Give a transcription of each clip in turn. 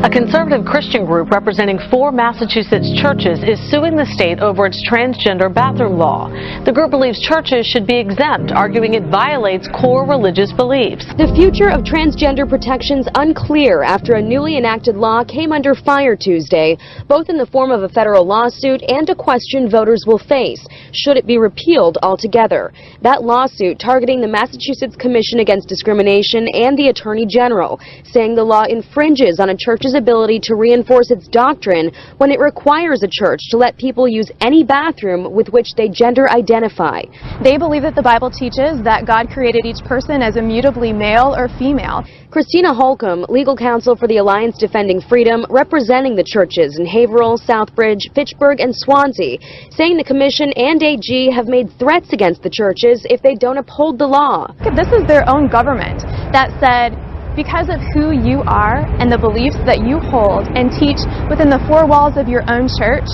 A conservative Christian group representing 4 Massachusetts churches is suing the state over its transgender bathroom law. The group believes churches should be exempt, arguing it violates core religious beliefs. The future of transgender protections unclear after a newly enacted law came under fire Tuesday, both in the form of a federal lawsuit and a question voters will face. Should it be repealed altogether? That lawsuit targeting the Massachusetts Commission Against Discrimination and the Attorney General, saying the law infringes on a church's ability to reinforce its doctrine when it requires a church to let people use any bathroom with which they gender identify. They believe that the Bible teaches that God created each person as immutably male or female. Christina Holcomb, legal counsel for the Alliance Defending Freedom, representing the churches in Haverhill, Southbridge, Fitchburg, and Swansea, saying the Commission and AG have made threats against the churches if they don't uphold the law. This is their own government that said, because of who you are and the beliefs that you hold and teach within the 4 walls of your own church,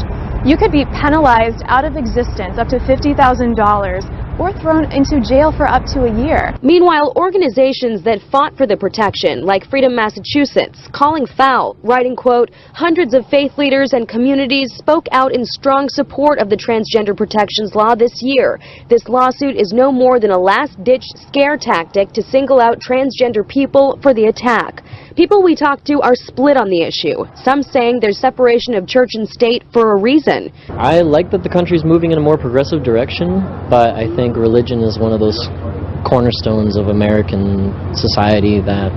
you could be penalized out of existence up to $50,000 or thrown into jail for up to a year. Meanwhile, organizations that fought for the protection, like Freedom Massachusetts, calling foul, writing, quote, hundreds of faith leaders and communities spoke out in strong support of the transgender protections law this year. This lawsuit is no more than a last-ditch scare tactic to single out transgender people for the attack. People we talked to are split on the issue, some saying there's separation of church and state for a reason. I like that the country's moving in a more progressive direction, but I think religion is one of those cornerstones of American society that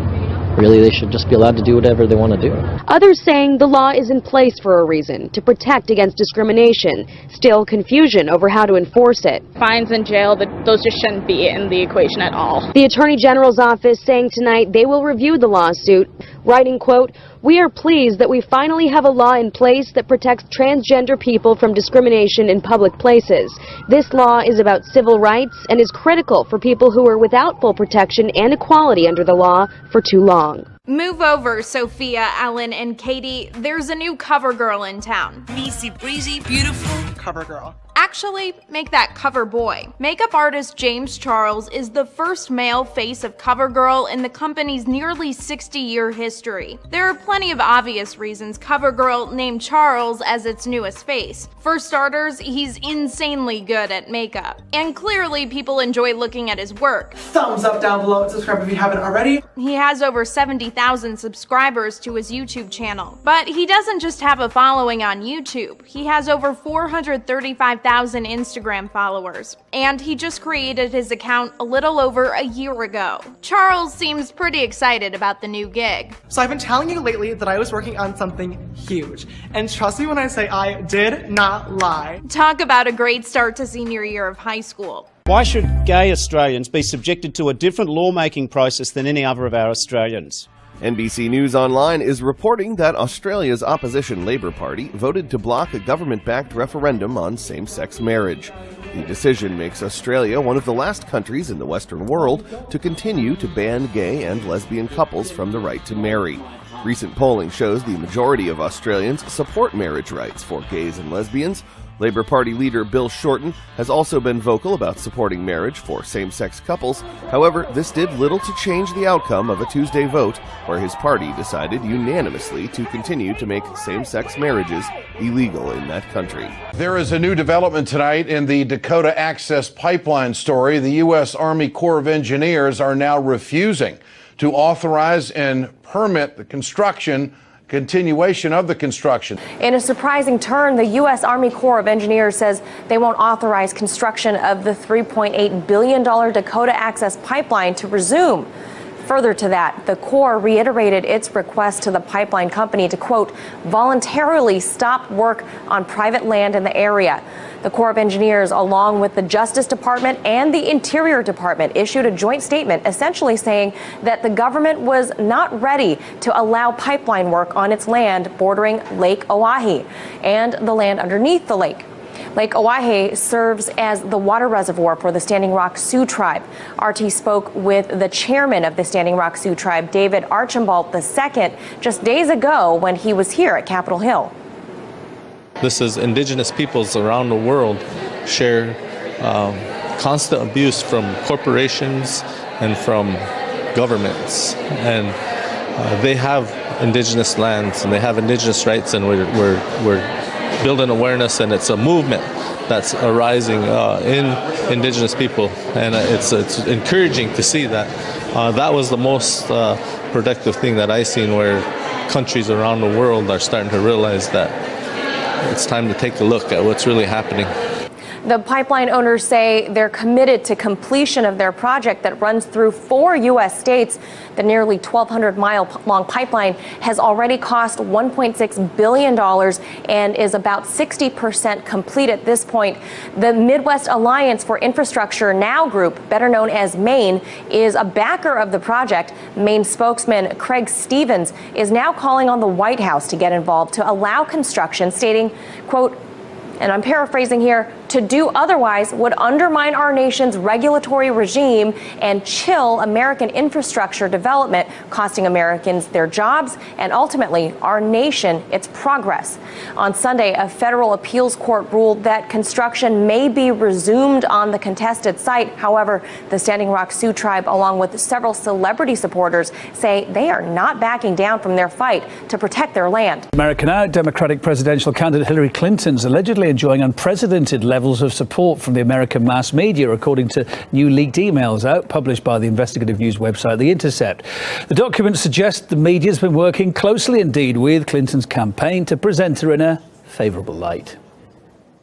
really they should just be allowed to do whatever they want to do. Others saying the law is in place for a reason, to protect against discrimination. Still confusion over how to enforce it. Fines and jail, those just shouldn't be in the equation at all. The Attorney General's office saying tonight they will review the lawsuit, writing, quote, we are pleased that we finally have a law in place that protects transgender people from discrimination in public places. This law is about civil rights and is critical for people who were without full protection and equality under the law for too long. Move over, Sophia, Ellen, and Katie. There's a new cover girl in town. Easy breezy, beautiful cover girl. Actually, make that cover boy. Makeup artist James Charles is the first male face of CoverGirl in the company's nearly 60-year history. There are plenty of obvious reasons CoverGirl named Charles as its newest face. For starters, he's insanely good at makeup. And clearly, people enjoy looking at his work. Thumbs up down below and subscribe if you haven't already. He has over 70,000 subscribers to his YouTube channel. But he doesn't just have a following on YouTube. He has over 435,000 Instagram followers, and he just created his account a little over a year ago. Charles seems pretty excited about the new gig. So I've been telling you lately that I was working on something huge, and trust me when I say I did not lie. Talk about a great start to senior year of high school. Why should gay Australians be subjected to a different lawmaking process than any other of our Australians? NBC News Online is reporting that Australia's opposition Labour Party voted to block a government-backed referendum on same-sex marriage. The decision makes Australia one of the last countries in the Western world to continue to ban gay and lesbian couples from the right to marry. Recent polling shows the majority of Australians support marriage rights for gays and lesbians. Labour Party leader Bill Shorten has also been vocal about supporting marriage for same-sex couples. However, this did little to change the outcome of a Tuesday vote where his party decided unanimously to continue to make same-sex marriages illegal in that country. There is a new development tonight in the Dakota Access Pipeline story. The U.S. Army Corps of Engineers are now refusing to authorize and permit the continuation of the construction. In a surprising turn, the U.S. Army Corps of Engineers says they won't authorize construction of the $3.8 billion Dakota Access Pipeline to resume. Further to that, the Corps reiterated its request to the pipeline company to, quote, voluntarily stop work on private land in the area. The Corps of Engineers, along with the Justice Department and the Interior Department, issued a joint statement essentially saying that the government was not ready to allow pipeline work on its land bordering Lake Oahe and the land underneath the lake. Lake Oahe serves as the water reservoir for the Standing Rock Sioux Tribe. RT spoke with the chairman of the Standing Rock Sioux Tribe, David Archambault II, just days ago when he was here at Capitol Hill. This is indigenous peoples around the world share constant abuse from corporations and from governments, and they have indigenous lands and they have indigenous rights, and we're building awareness, and it's a movement that's arising in indigenous people, and it's encouraging to see that. That was the most productive thing that I've seen, where countries around the world are starting to realize that it's time to take a look at what's really happening. The pipeline owners say they're committed to completion of their project that runs through 4 U.S. states. The nearly 1,200-mile-long pipeline has already cost $1.6 billion and is about 60% complete at this point. The Midwest Alliance for Infrastructure Now Group, better known as MAIN, is a backer of the project. MAIN spokesman Craig Stevens is now calling on the White House to get involved to allow construction, stating, quote, and I'm paraphrasing here, to do otherwise would undermine our nation's regulatory regime and chill American infrastructure development, costing Americans their jobs and ultimately our nation its progress. On Sunday, a federal appeals court ruled that construction may be resumed on the contested site. However, the Standing Rock Sioux tribe, along with several celebrity supporters, say they are not backing down from their fight to protect their land. America now, Democratic presidential candidate Hillary Clinton's allegedly enjoying unprecedented levels of support from the American mass media, according to new leaked emails out published by the investigative news website The Intercept. The documents suggest the media has been working closely indeed with Clinton's campaign to present her in a favourable light.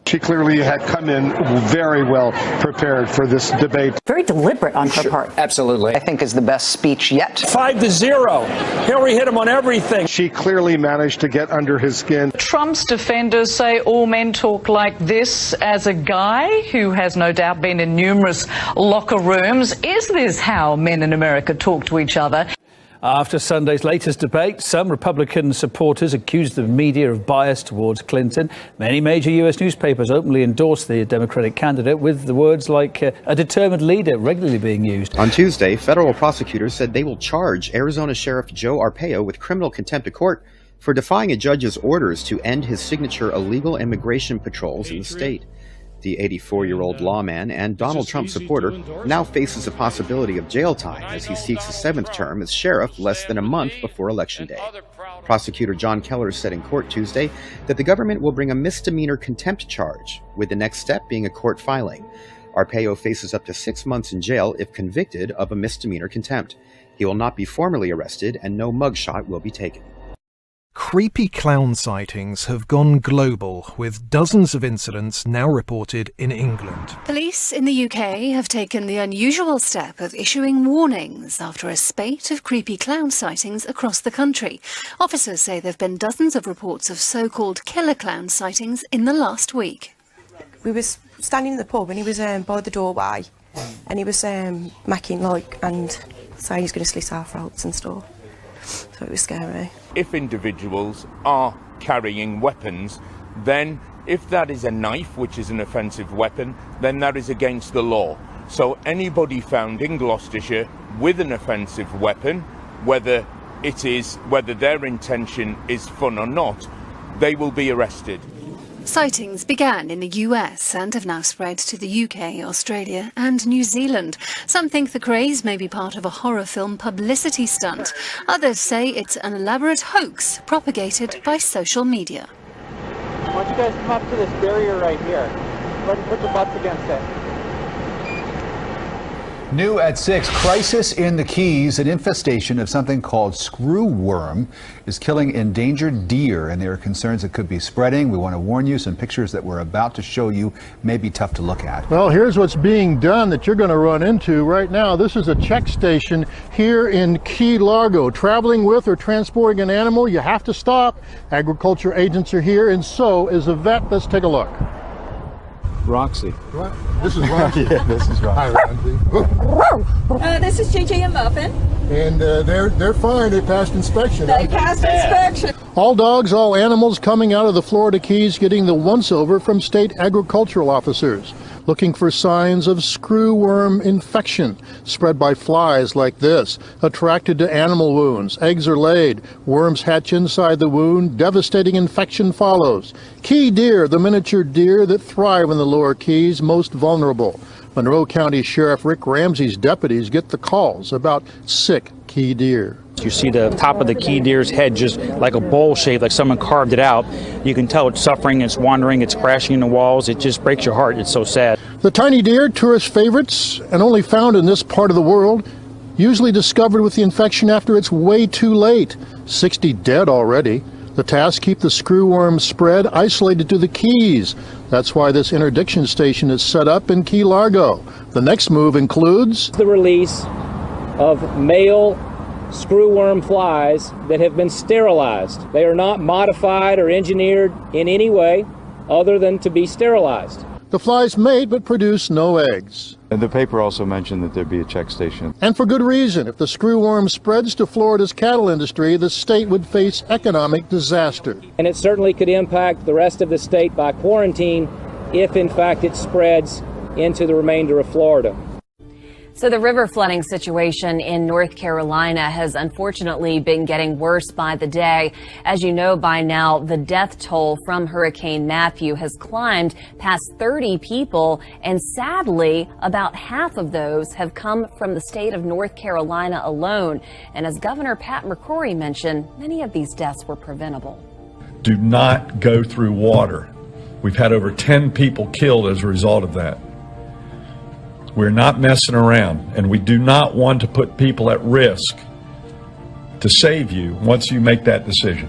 She clearly had come in very well prepared for this debate. Very deliberate on her part. Absolutely. I think is the best speech yet. 5-0. Hillary hit him on everything. She clearly managed to get under his skin. Trump's defenders say all men talk like this. As a guy who has no doubt been in numerous locker rooms, is this how men in America talk to each other? After Sunday's latest debate, some Republican supporters accused the media of bias towards Clinton. Many major U.S. newspapers openly endorsed the Democratic candidate, with the words like a determined leader regularly being used. On Tuesday, federal prosecutors said they will charge Arizona Sheriff Joe Arpaio with criminal contempt of court for defying a judge's orders to end his signature illegal immigration patrols in the state. The 84-year-old lawman and Donald Trump supporter now faces a possibility of jail time as he seeks a 7th term as sheriff less than a month before Election Day. Prosecutor John Keller said in court Tuesday that the government will bring a misdemeanor contempt charge, with the next step being a court filing. Arpaio faces up to 6 months in jail if convicted of a misdemeanor contempt. He will not be formally arrested, and no mugshot will be taken. Creepy clown sightings have gone global, with dozens of incidents now reported in England. Police in the UK have taken the unusual step of issuing warnings after a spate of creepy clown sightings across the country. Officers say there have been dozens of reports of so-called killer clown sightings in the last week. We were standing in the pub and he was by the doorway and he was macking and saying he's going to slit our throats and stuff. So it was scary. If individuals are carrying weapons, then if that is a knife, which is an offensive weapon, then that is against the law. So anybody found in Gloucestershire with an offensive weapon, whether their intention is fun or not, they will be arrested. Sightings began in the US and have now spread to the UK, Australia and New Zealand. Some think the craze may be part of a horror film publicity stunt. Others say it's an elaborate hoax propagated by social media. Why don't you guys come up to this barrier right here? Go ahead and put your butts against it. New at 6, crisis in the Keys. An infestation of something called screw worm is killing endangered deer, and there are concerns it could be spreading. We want to warn you, some pictures that we're about to show you may be tough to look at. Well, here's what's being done that you're going to run into right now. This is a check station here in Key Largo. Traveling with or transporting an animal, you have to stop. Agriculture agents are here, and so is a vet. Let's take a look. Roxy. What? This is Roxy. Yeah, this is Roxy. Hi, Roxy. This is Gigi and Muffin. And they're fine. They passed inspection. They passed inspection. All dogs, all animals coming out of the Florida Keys getting the once-over from state agricultural officers, looking for signs of screwworm infection spread by flies like this, attracted to animal wounds. Eggs are laid, worms hatch inside the wound, devastating infection follows. Key deer, the miniature deer that thrive in the lower Keys, most vulnerable. Monroe County Sheriff Rick Ramsey's deputies get the calls about sick key deer. You see the top of the key deer's head just like a bowl shape, like someone carved it out. You can tell it's suffering, it's wandering, it's crashing into walls. It just breaks your heart. It's so sad. The tiny deer, tourist favorites, and only found in this part of the world, usually discovered with the infection after it's way too late. 60 dead already. The task, keep the screwworm spread isolated to the Keys. That's why this interdiction station is set up in Key Largo. The next move includes the release of male screwworm flies that have been sterilized. They are not modified or engineered in any way other than to be sterilized. The flies mate but produce no eggs. And the paper also mentioned that there'd be a check station. And for good reason. If the screwworm spreads to Florida's cattle industry, the state would face economic disaster. And it certainly could impact the rest of the state by quarantine if in fact it spreads into the remainder of Florida. So the river flooding situation in North Carolina has unfortunately been getting worse by the day. As you know by now, the death toll from Hurricane Matthew has climbed past 30 people, and sadly, about half of those have come from the state of North Carolina alone. And as Governor Pat McCrory mentioned, many of these deaths were preventable. Do not go through water. We've had over 10 people killed as a result of that. We're not messing around, and we do not want to put people at risk to save you once you make that decision.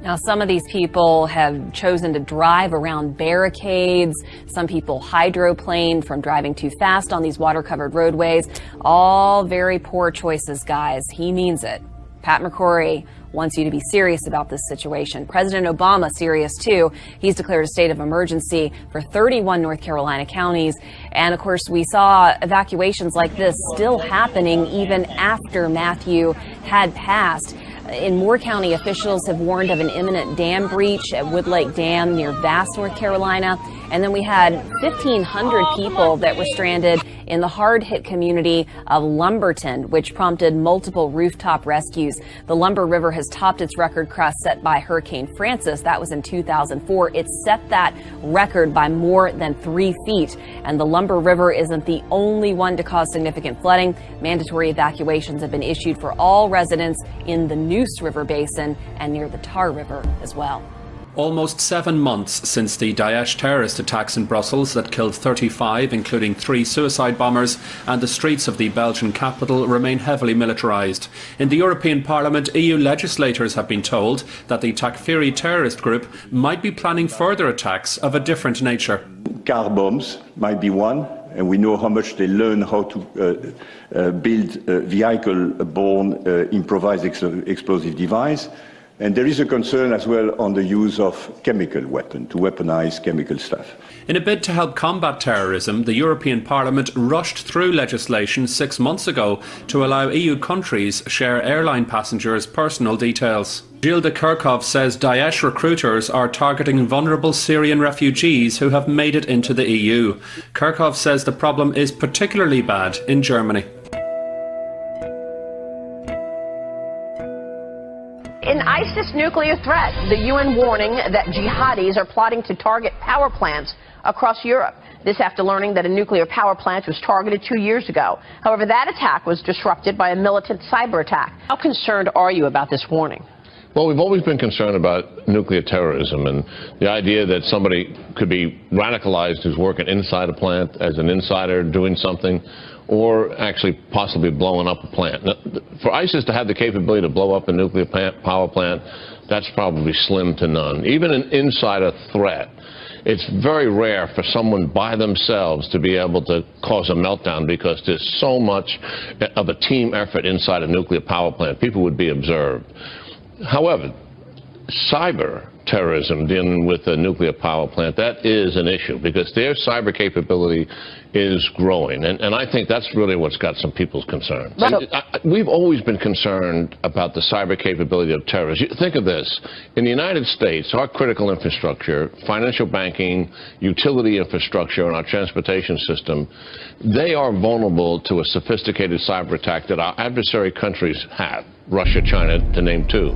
Now, some of these people have chosen to drive around barricades. Some people hydroplaned from driving too fast on these water-covered roadways. All very poor choices, guys. He means it. Pat McCrory wants you to be serious about this situation. President Obama serious too. He's declared a state of emergency for 31 North Carolina counties. And of course, we saw evacuations like this still happening even after Matthew had passed. In Moore County, officials have warned of an imminent dam breach at Woodlake Dam near Bass, North Carolina. And then we had 1,500 people that were stranded in the hard-hit community of Lumberton, which prompted multiple rooftop rescues. The Lumber River has topped its record crest set by Hurricane Francis. That was in 2004. It set that record by more than 3 feet. And the Lumber River isn't the only one to cause significant flooding. Mandatory evacuations have been issued for all residents in the Neuse River Basin and near the Tar River as well. Almost 7 months since the Daesh terrorist attacks in Brussels that killed 35, including 3 suicide bombers, and the streets of the Belgian capital remain heavily militarised. In the European Parliament, EU legislators have been told that the Takfiri terrorist group might be planning further attacks of a different nature. Car bombs might be one, and we know how much they learn how to build vehicle-borne improvised explosive device. And there is a concern as well on the use of chemical weapons, to weaponize chemical stuff. In a bid to help combat terrorism, the European Parliament rushed through legislation 6 months ago to allow EU countries share airline passengers' personal details. Gilles de Kerkhoff says Daesh recruiters are targeting vulnerable Syrian refugees who have made it into the EU. Kerkhoff says the problem is particularly bad in Germany. In ISIS nuclear threat, the UN warning that jihadis are plotting to target power plants across Europe. This after learning that a nuclear power plant was targeted 2 years ago. However, that attack was disrupted by a militant cyber attack. How concerned are you about this warning? Well, we've always been concerned about nuclear terrorism and the idea that somebody could be radicalized who's working inside a plant as an insider doing something, or actually possibly blowing up a plant. Now, for ISIS to have the capability to blow up a nuclear power plant, that's probably slim to none. Even an insider threat, it's very rare for someone by themselves to be able to cause a meltdown because there's so much of a team effort inside a nuclear power plant. People would be observed. However, cyber terrorism dealing with a nuclear power plant, that is an issue because their cyber capability is growing. And I think that's really what's got some people's concern. We've always been concerned about the cyber capability of terrorists. Think of this. In the United States, our critical infrastructure, financial banking, utility infrastructure, and our transportation system, they are vulnerable to a sophisticated cyber attack that our adversary countries have. Russia, China, to name 2.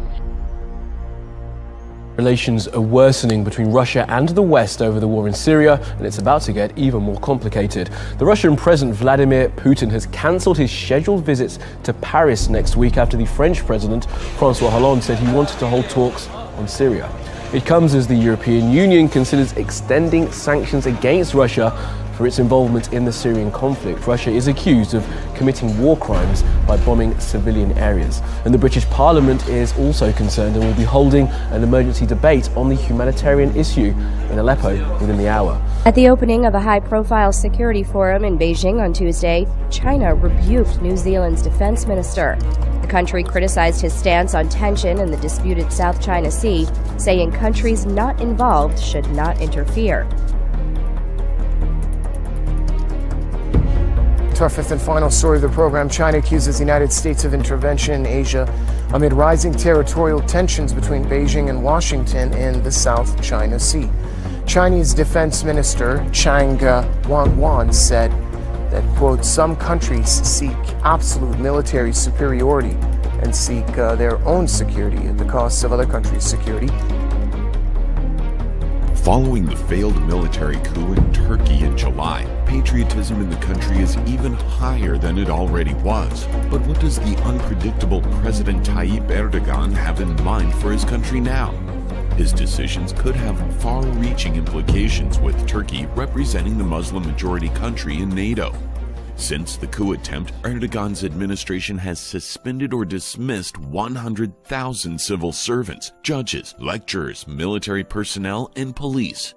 Relations are worsening between Russia and the West over the war in Syria, and it's about to get even more complicated. The Russian President Vladimir Putin has cancelled his scheduled visits to Paris next week after the French President François Hollande said he wanted to hold talks on Syria. It comes as the European Union considers extending sanctions against Russia for its involvement in the Syrian conflict. Russia is accused of committing war crimes by bombing civilian areas. And the British Parliament is also concerned and will be holding an emergency debate on the humanitarian issue in Aleppo within the hour. At the opening of a high-profile security forum in Beijing on Tuesday, China rebuked New Zealand's defense minister. The country criticized his stance on tension in the disputed South China Sea, saying countries not involved should not interfere. To our fifth and final story of the program, China accuses the United States of intervention in Asia amid rising territorial tensions between Beijing and Washington in the South China Sea. Chinese Defense Minister Chang Wanwan said that, quote, some countries seek absolute military superiority and seek their own security at the cost of other countries' security. Following the failed military coup in Turkey in July, patriotism in the country is even higher than it already was. But what does the unpredictable President Tayyip Erdogan have in mind for his country now? His decisions could have far-reaching implications, with Turkey representing the Muslim-majority country in NATO. Since the coup attempt, Erdogan's administration has suspended or dismissed 100,000 civil servants, judges, lecturers, military personnel, and police.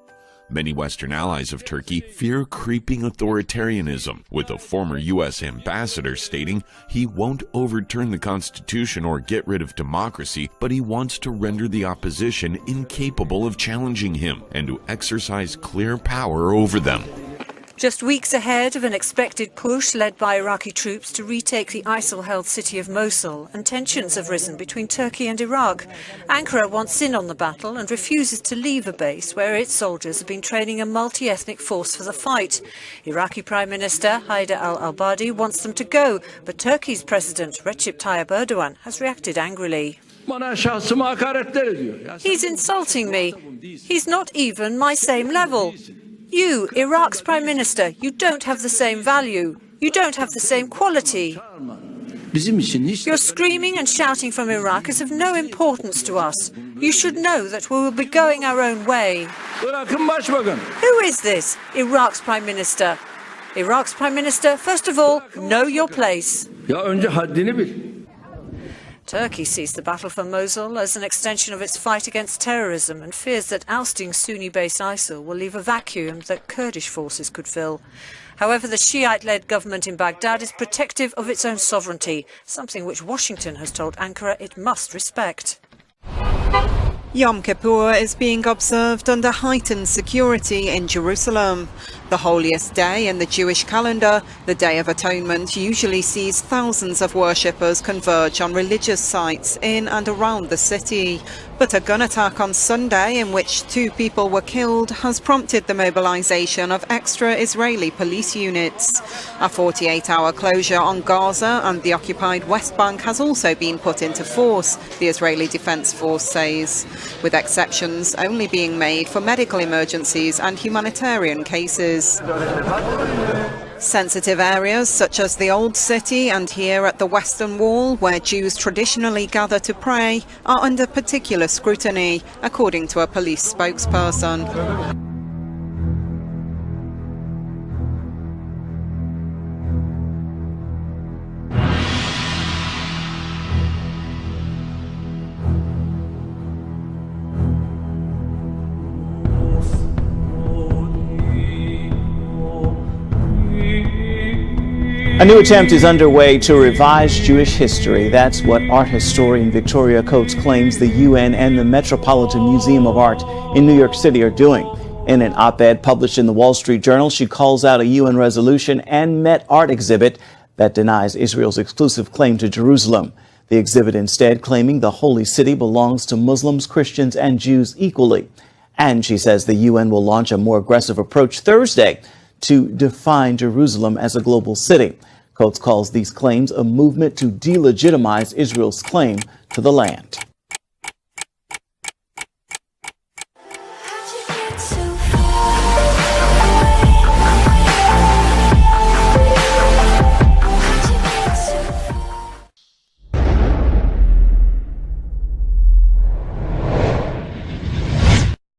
Many Western allies of Turkey fear creeping authoritarianism, with a former U.S. ambassador stating he won't overturn the constitution or get rid of democracy, but he wants to render the opposition incapable of challenging him and to exercise clear power over them. Just weeks ahead of an expected push led by Iraqi troops to retake the ISIL-held city of Mosul, and tensions have risen between Turkey and Iraq. Ankara wants in on the battle and refuses to leave a base where its soldiers have been training a multi-ethnic force for the fight. Iraqi Prime Minister Haider al-Abadi wants them to go, but Turkey's President Recep Tayyip Erdogan has reacted angrily. He's insulting me. He's not even my same level. You, Iraq's Prime Minister, you don't have the same value. You don't have the same quality. Your screaming and shouting from Iraq is of no importance to us. You should know that we will be going our own way. Who is this, Iraq's Prime Minister? Iraq's Prime Minister, first of all, know your place. Turkey sees the battle for Mosul as an extension of its fight against terrorism and fears that ousting Sunni-based ISIL will leave a vacuum that Kurdish forces could fill. However, the Shiite-led government in Baghdad is protective of its own sovereignty, something which Washington has told Ankara it must respect. Yom Kippur is being observed under heightened security in Jerusalem. The holiest day in the Jewish calendar, the Day of Atonement usually sees thousands of worshippers converge on religious sites in and around the city. But a gun attack on Sunday, in which 2 people were killed, has prompted the mobilization of extra Israeli police units. A 48-hour closure on Gaza and the occupied West Bank has also been put into force, the Israeli Defense Force says, with exceptions only being made for medical emergencies and humanitarian cases. Sensitive areas such as the Old City and here at the Western Wall, where Jews traditionally gather to pray, are under particular scrutiny, according to a police spokesperson. A new attempt is underway to revise Jewish history. That's what art historian Victoria Coates claims the UN and the Metropolitan Museum of Art in New York City are doing. In an op-ed published in the Wall Street Journal, she calls out a UN resolution and Met Art exhibit that denies Israel's exclusive claim to Jerusalem. The exhibit instead claiming the holy city belongs to Muslims, Christians, and Jews equally. And she says the UN will launch a more aggressive approach Thursday to define Jerusalem as a global city. Coates calls these claims a movement to delegitimize Israel's claim to the land.